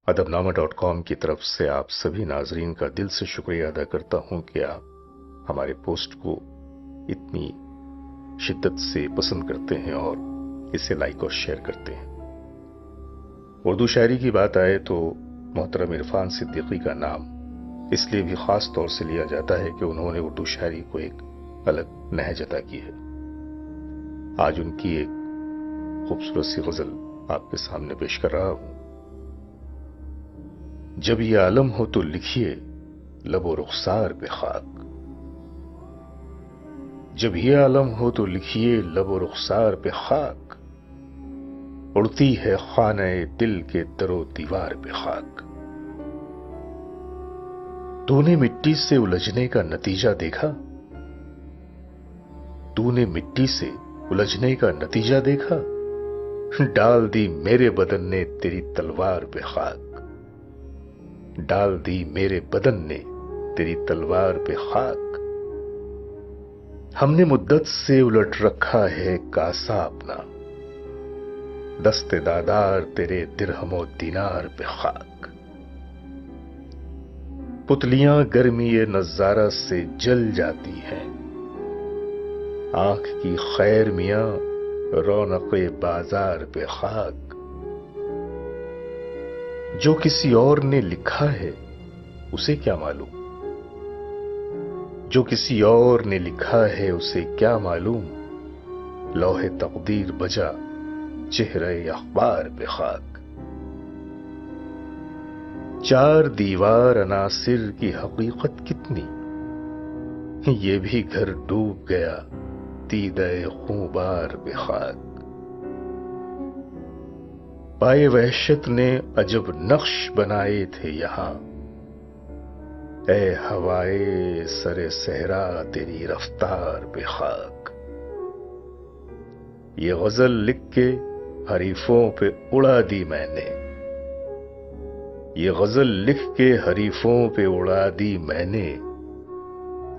adabnama.com की तरफ से आप सभी नाजरीन का दिल से शुक्रिया अदा करता हूं कि आप हमारे पोस्ट को इतनी शिद्दत से पसंद करते हैं और इसे लाइक और शेयर करते हैं। उर्दू शायरी की बात आए तो मोहतरम इरफान सिद्दीकी का नाम इसलिए भी खास तौर से लिया जाता है कि उन्होंने उर्दू शायरी को एक अलग नहज अता की है। आज उनकी एक खूबसूरत सी गजल आपके सामने पेश कर रहा हूं। जब ये आलम हो तो लिखिए लबो रुखसार पे खाक, जब ये आलम हो तो लिखिए लबो रुखसार पे खाक, उड़ती है खाने दिल के दरो दीवार पे खाक। तूने मिट्टी से उलझने का नतीजा देखा, तूने मिट्टी से उलझने का नतीजा देखा, डाल दी मेरे बदन ने तेरी तलवार पे खाक, डाल दी मेरे बदन ने तेरी तलवार पे खाक। हमने मुद्दत से उलट रखा है कासा अपना, दस्ते दादार तेरे दिरहमो दीनार पे खाक। पुतलियां गर्मी ये नजारा से जल जाती हैं, आंख की खैर मियां रौनक़े बाजार पे खाक। जो किसी और ने लिखा है उसे क्या मालूम, जो किसी और ने लिखा है उसे क्या मालूम, लौहे तकदीर बजा चेहरे अखबार पे खाक। चार दीवार अनासिर की हकीकत कितनी, ये भी घर डूब गया दीदे खूबार पे खाक। पाए वहशत ने अजब नक्श बनाए थे यहां, ए हवाए सरे सहरा तेरी रफ्तार पे खाक। ये गजल लिख के हरीफों पे उड़ा दी मैंने, ये गजल लिख के हरीफों पे उड़ा दी मैंने,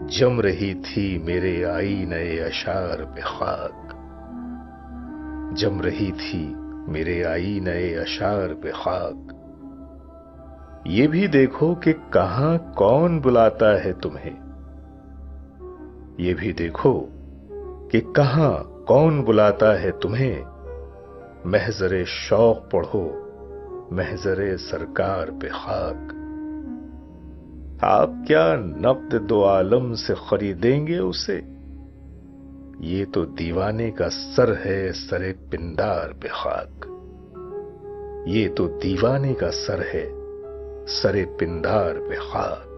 जम रही थी मेरे आईने अशार पे खाक, जम रही थी मेरे आईने अशार पे खाक। ये भी देखो कि कहां कौन बुलाता है तुम्हें, ये भी देखो कि कहां कौन बुलाता है तुम्हें, महजरे शौक पढ़ो महजरे सरकार पे खाक। आप क्या नब्द दो आलम से खरीदेंगे उसे, ये तो दीवाने का सर है सरे पिंदार पे खाक, ये तो दीवाने का सर है सरे पिंदार पे खाक।